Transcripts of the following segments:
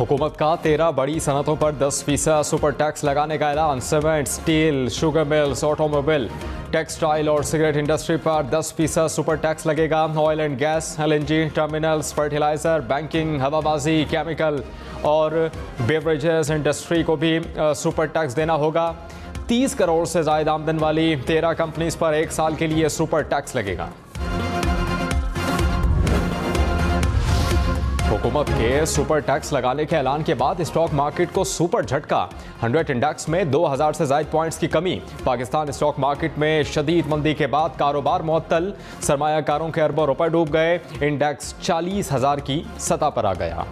हुकूमत का 13 बड़ी सनतों पर 10% सुपर टैक्स लगाने का ऐलान। Cement, steel, sugar mills, automobile, textile और सिगरेट इंडस्ट्री पर 10% सुपर टैक्स लगेगा। Oil and gas, LNG terminals, fertiliser, banking, हवाबाजी, केमिकल और बेवरेजेस इंडस्ट्री को भी सुपर टैक्स देना होगा। 30 करोड़ से ज़ायद आमदन वाली 13 कंपनीज पर 1 साल के लिए सुपर टैक्स लगेगा। हुकूमत के सुपर टैक्स लगाने के ऐलान के बाद स्टॉक मार्केट को सुपर झटका। 100 इंडेक्स में 2000 से ज़ायद पॉइंट्स की कमी। पाकिस्तान स्टॉक मार्केट में शदीद मंदी के बाद कारोबार मुअत्तल। सरमायाकारों के अरबों रुपए डूब गए। इंडेक्स 40,000 की सतह पर आ गया।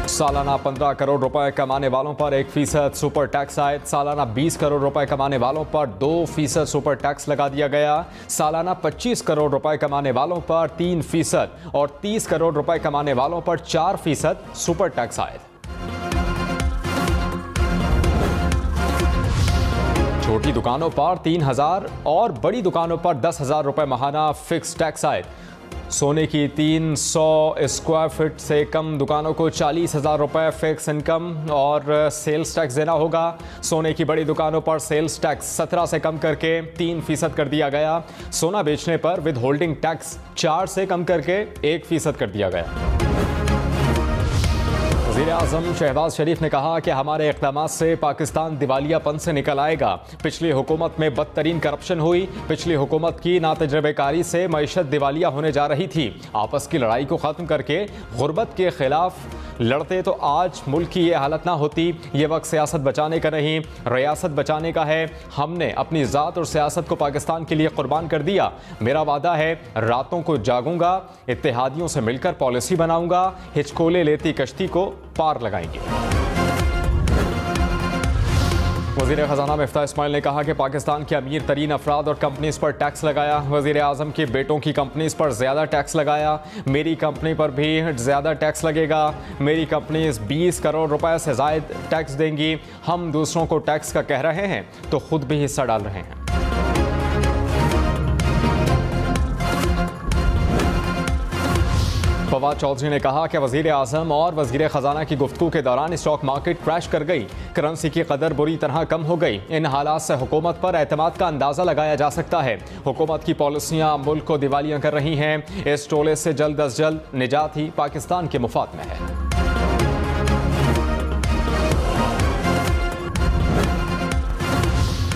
सालाना 15 करोड़ रुपए कमाने वालों पर 1% सुपर टैक्स आए। सालाना 20 करोड़ रुपए कमाने वालों पर 2% सुपर टैक्स लगा दिया गया। सालाना 25 करोड़ रुपए कमाने वालों पर 3% और 30 करोड़ रुपए कमाने वालों पर 4% सुपर टैक्स आए। छोटी दुकानों पर 3,000 और बड़ी दुकानों पर 10,000 रुपए माहाना फिक्स टैक्स आए। सोने की 300 स्क्वायर फीट से कम दुकानों को 40,000 रुपए फिक्स इनकम और सेल्स टैक्स देना होगा। सोने की बड़ी दुकानों पर सेल्स टैक्स 17 से कम करके 3% कर दिया गया। सोना बेचने पर विद होल्डिंग टैक्स 4 से कम करके 1% कर दिया गया। वज़ीर-ए-आज़म शहबाज शरीफ ने कहा कि हमारे इक़दामात से पाकिस्तान दिवालियापन से निकल आएगा। पिछली हुकूमत में बदतरीन करप्शन हुई। पिछली हुकूमत की नातजुर्बेकारी से मईशत दिवालिया होने जा रही थी। आपस की लड़ाई को ख़त्म करके गुर्बत के खिलाफ लड़ते तो आज मुल्क की ये हालत ना होती। ये वक्त सियासत बचाने का नहीं, रियासत बचाने का है। हमने अपनी ज़ात और सियासत को पाकिस्तान के लिए कुर्बान कर दिया। मेरा वादा है रातों को जागूंगा, इत्तेहादियों से मिलकर पॉलिसी बनाऊंगा, हिचकोले लेती कश्ती को पार लगाएंगे। वज़ीर ख़ज़ाना मिफ्ताह इस्माइल ने कहा कि पाकिस्तान के अमीर तरीन अफराद और कंपनीज पर टैक्स लगाया। वज़ीर आज़म के बेटों की कंपनीज पर ज़्यादा टैक्स लगाया। मेरी कंपनी पर भी ज़्यादा टैक्स लगेगा। मेरी कंपनीज 20 करोड़ रुपए से ज़ायद टैक्स देंगी। हम दूसरों को टैक्स का कह रहे हैं तो खुद भी हिस्सा डाल रहे हैं। फवाद चौधरी ने कहा कि वज़ीर आज़म और वज़ीर ख़ज़ाना की गुफ्तगू के दौरान स्टॉक मार्केट क्रैश कर गई। करेंसी की कदर बुरी तरह कम हो गई। इन हालात से हुकूमत पर एतमाद का अंदाज़ा लगाया जा सकता है। हुकूमत की पॉलिसियाँ मुल्क को दिवालिया कर रही हैं। इस टोले से जल्द अज जल्द निजात ही पाकिस्तान के मुफाद में है।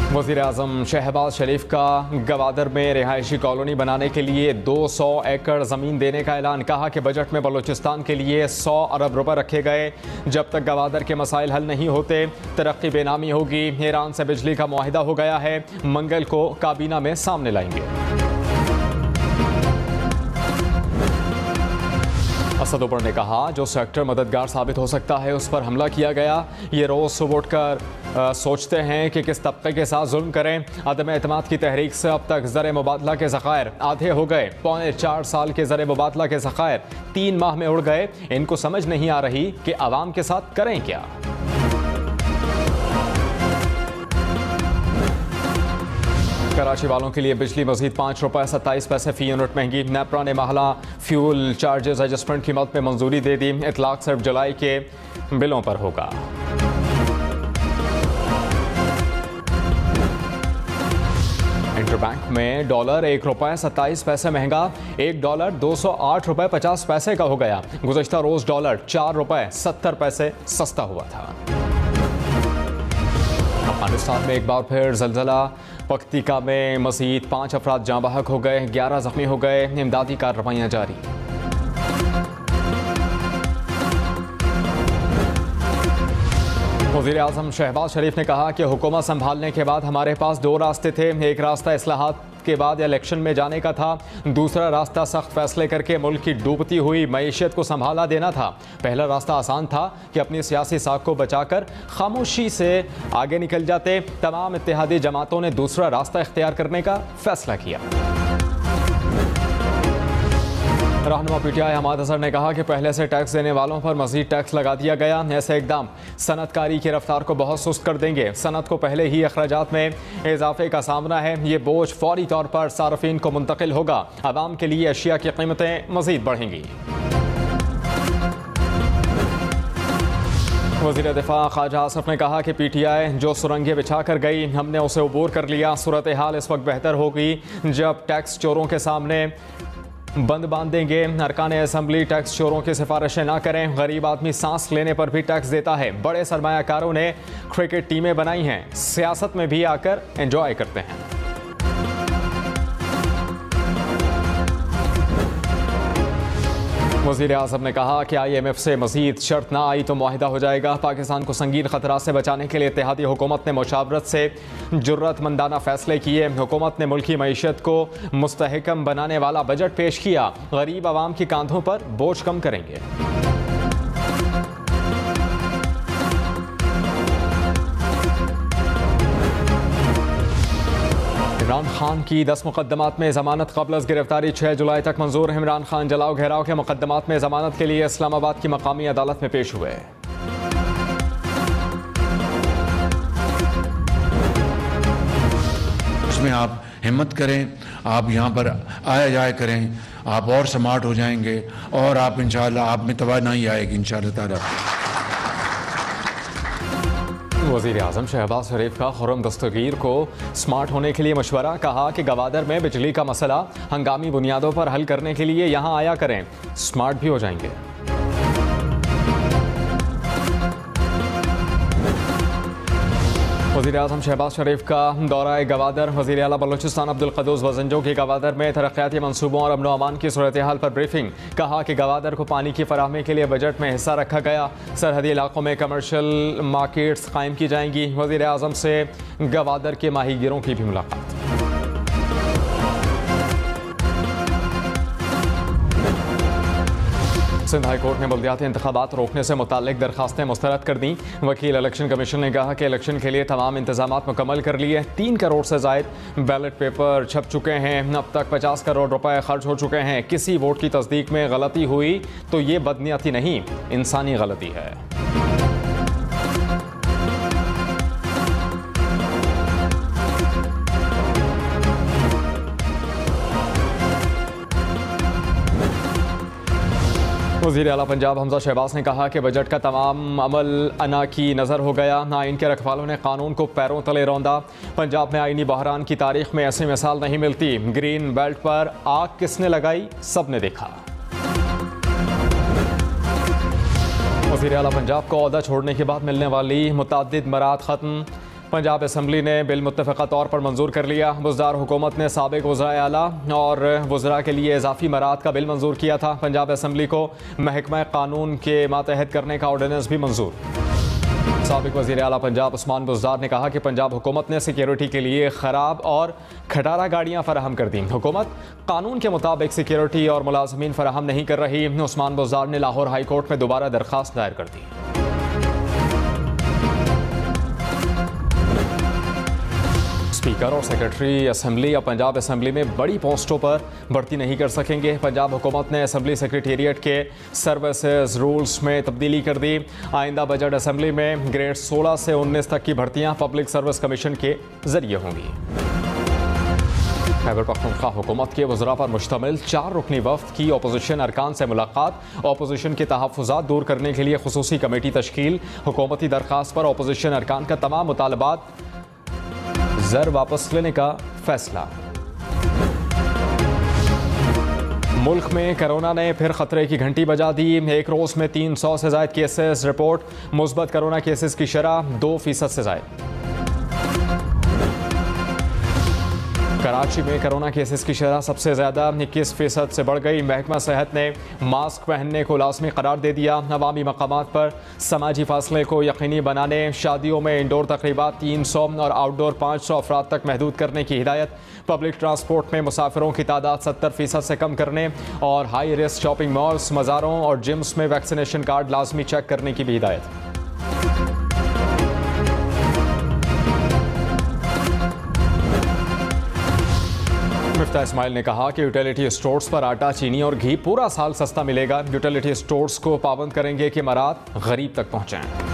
वज़ीर आज़म शहबाज शरीफ का गवादर में रिहायशी कॉलोनी बनाने के लिए 200 एकड़ ज़मीन देने का ऐलान। कहा कि बजट में बलूचिस्तान के लिए 100 अरब रुपए रखे गए। जब तक गवादर के मसाइल हल नहीं होते तरक्की बेनामी होगी। ईरान से बिजली का मुआहिदा हो गया है। मंगल को काबीना में सामने लाएंगे। असद उमर ने कहा जो सेक्टर मददगार साबित हो सकता है उस पर हमला किया गया। ये रोज़ सुबह उठकर सोचते हैं कि किस तबके के साथ जुल्म करें। अदम एतमाद की तहरीक से अब तक ज़र मुबादला के ज़खायर आधे हो गए। 4.25 साल के ज़र मुबादला के ज़खायर 3 माह में उड़ गए। इनको समझ नहीं आ रही कि आवाम के साथ करें क्या। कराची वालों के लिए बिजली मजीद 5 रुपये 27 पैसे फ़ी यूनिट महंगी। नेपरा ने महला फ्यूल चार्जेस एडजस्टमेंट कीमत में मंजूरी दे दी। इतलाक सिर्फ जुलाई के बिलों पर होगा। इंटरबैंक में डॉलर 1 रुपये 27 पैसे महंगा। 1 डॉलर 208 रुपये 50 पैसे का हो गया। गुज़श्ता रोज़ डॉलर 4 रुपये 70 पैसे सस्ता हुआ था। अफगानिस्तान में एक बार फिर ज़लज़ला। पख्तिका में मज़ीद 5 अफराद जाँ बहक हो गए, 11 ज़ख्मी हो गए। इमदादी कार्रवाइयाँ जारी। वज़ीर आज़म शहबाज शरीफ ने कहा कि हुकूमत संभालने के बाद हमारे पास 2 रास्ते थे। एक रास्ता इस्लाहात के बाद इलेक्शन में जाने का था। दूसरा रास्ता सख्त फैसले करके मुल्क की डूबती हुई मईशत को संभाला देना था। पहला रास्ता आसान था कि अपनी सियासी साख को बचाकर खामोशी से आगे निकल जाते। तमाम इत्तेहादी जमातों ने दूसरा रास्ता इख्तियार करने का फैसला किया। रहनुमा PTI हमाद अजहर ने कहा कि पहले से टैक्स देने वालों पर मजीद टैक्स लगा दिया गया। ऐसे इकदाम सनतकारी की रफ्तार को बहुत सुस्त कर देंगे। सनत को पहले ही अखराजात में इजाफे का सामना है। ये बोझ फौरी तौर पर सार्फिन को मुंतकिल होगा। आवाम के लिए अशिया की कीमतें मजीद बढ़ेंगी। वज़ीर दिफा ख्वाजा आसिफ ने कहा कि PTI जो सुरंगें बिछा कर गई हमने उसे अबूर कर लिया। सूरत हाल इस वक्त बेहतर होगी जब टैक्स चोरों के सामने बंद बांध देंगे। अरकान असम्बली टैक्स चोरों की सिफारिशें ना करें। गरीब आदमी सांस लेने पर भी टैक्स देता है। बड़े सरमायाकारों ने क्रिकेट टीमें बनाई हैं, सियासत में भी आकर एंजॉय करते हैं। वज़ीर आज़म ने कहा कि IMF से मज़ीद शर्त ना आई तो मुआहिदा हो जाएगा। पाकिस्तान को संगीन ख़तरा से बचाने के लिए इत्तेहादी हुकूमत ने मुशावरत से जुर्रतमंदाना फ़ैसले किए। हुकूमत ने मुल्की मईशत को मुस्तहकम बनाने वाला बजट पेश किया। गरीब आवाम के कांधों पर बोझ कम करेंगे। इमरान खान की 10 मुकदमात में ज़मानत क़ब्ल गिरफ्तारी 6 जुलाई तक मंजूर। इमरान खान जलाओ घेराव के मुकदमात में ज़मानत के लिए इस्लामाबाद की मकामी अदालत में पेश हुए। उसमें आप हिम्मत करें, आप यहाँ पर आया जाया करें, आप और स्मार्ट हो जाएंगे और आप इंशाअल्लाह आप में तवानाई आएगी इंशाअल्लाह ताला। वज़ीर आज़म शहबाज शरीफ का खुर्रम दस्तगीर को स्मार्ट होने के लिए मशवरा। कहा कि गवादर में बिजली का मसला हंगामी बुनियादों पर हल करने के लिए यहाँ आया करें, स्मार्ट भी हो जाएंगे। वज़ीर आज़म शहबाज शरीफ का दौरा गवादर। वज़ीर आला बलूचिस्तान अब्दुल क़ुद्दूस वज़ंजो की गवादर में तरक्याती मनसूबों और अमन अमान की सूरत हाल पर ब्रीफिंग। कहा कि गवादर को पानी की फराहमी के लिए बजट में हिस्सा रखा गया। सरहदी इलाकों में कमर्शियल मार्केट्स कायम की जाएंगी। वज़ीर आज़म से गवादर के माहीगीरों की भी मुलाकात। सिंध हाई कोर्ट ने बल्दियाती इंतखाबात रोकने से मुताल्लिक दरखास्तें मुस्तरद कर दी। वकील इलेक्शन कमीशन ने कहा कि इलेक्शन के लिए तमाम इंतजाम मुकम्मल कर लिए। 3 करोड़ से ज़ायद बैलेट पेपर छप चुके हैं। अब तक 50 करोड़ रुपए खर्च हो चुके हैं। किसी वोट की तस्दीक में गलती हुई तो ये बदनीयती नहीं, इंसानी गलती है। वज़ीर आला पंजाब हमजा शहबाज ने कहा कि बजट का तमाम अमल अना की नज़र हो गया। आइन के रखवालों ने कानून को पैरों तले रौंदा। पंजाब में आइनी बहरान की तारीख में ऐसी मिसाल नहीं मिलती। ग्रीन बेल्ट पर आग किसने लगाई, सब ने देखा। वज़ीर आला पंजाब को ओहदा छोड़ने के बाद मिलने वाली मुतअद्दिद मराद ख़त्म। पंजाब असम्बली ने बिल मुत्तफ़क़ा तौर पर मंजूर कर लिया। बुज़दार हुकूमत ने साबिक़ वज़राए आला और वज़रा के लिए इजाफ़ी मराद का बिल मंजूर किया था। पंजाब असम्बली को महकमा कानून के मातहत करने का ऑर्डिनेंस भी मंजूर। साबिक़ वज़ीर आला पंजाब उस्मान बुज़दार ने कहा कि पंजाब हुकूमत ने सिक्योरिटी के लिए ख़राब और खटारा गाड़ियाँ फराहम कर दी। हुकूमत कानून के मुताबिक सिक्योरिटी और मुलाज़मीन फराहम नहीं कर रही। उस्मान बुज़दार ने लाहौर हाई कोर्ट में दोबारा दरख्वास्त दायर कर दी। स्पीकर और सेक्रेटरी असम्बली या पंजाब असम्बली में बड़ी पोस्टों पर भर्ती नहीं कर सकेंगे। पंजाब हुकूमत ने असम्बली सेक्रेटेरिएट के सर्विसेज रूल्स में तब्दीली कर दी। आइंदा बजट असम्बली में ग्रेड 16 से 19 तक की भर्तियां पब्लिक सर्विस कमीशन के जरिए होंगी। खैबर पख्तूनख्वा हुकूमत के वज़रा पर मुश्तमिल 4 रुकनी वफ़द की अपोजिशन अरकान से मुलाकात। अपोजिशन के तहफ़्फ़ुज़ात दूर करने के लिए खुसूसी कमेटी तश्कील। हुकूमती दरख्वास्त पर अपोजिशन अरकान का तमाम मुतालबात ज़र वापस लेने का फैसला। मुल्क में कोरोना ने फिर खतरे की घंटी बजा दी। एक रोज़ में 300 से ज़ायद केसेस रिपोर्ट। मुस्बत कोरोना केसेस की शरह 2% से ज़ायद। कराची में कोरोना केसेस की शरह सबसे ज़्यादा 21% से बढ़ गई। महकमा सेहत ने मास्क पहनने को लाजमी करार दे दिया। अवामी मकामात पर समाजी फासले को यकीनी बनाने, शादियों में इंडोर तकरीबात 300 और आउटडोर 500 अफराद तक महदूद करने की हिदायत। पब्लिक ट्रांसपोर्ट में मुसाफिरों की तादाद 70% से कम करने और हाई रिस्क शॉपिंग मॉल्स, मज़ारों और जिम्स में वैक्सीनेशन कार्ड लाजमी चेक करने की भी हिदायत। मिफ्ता इस्माइल ने कहा कि यूटिलिटी स्टोर्स पर आटा, चीनी और घी पूरा साल सस्ता मिलेगा। यूटिलिटी स्टोर्स को पाबंद करेंगे कि मराद गरीब तक पहुंचाएं।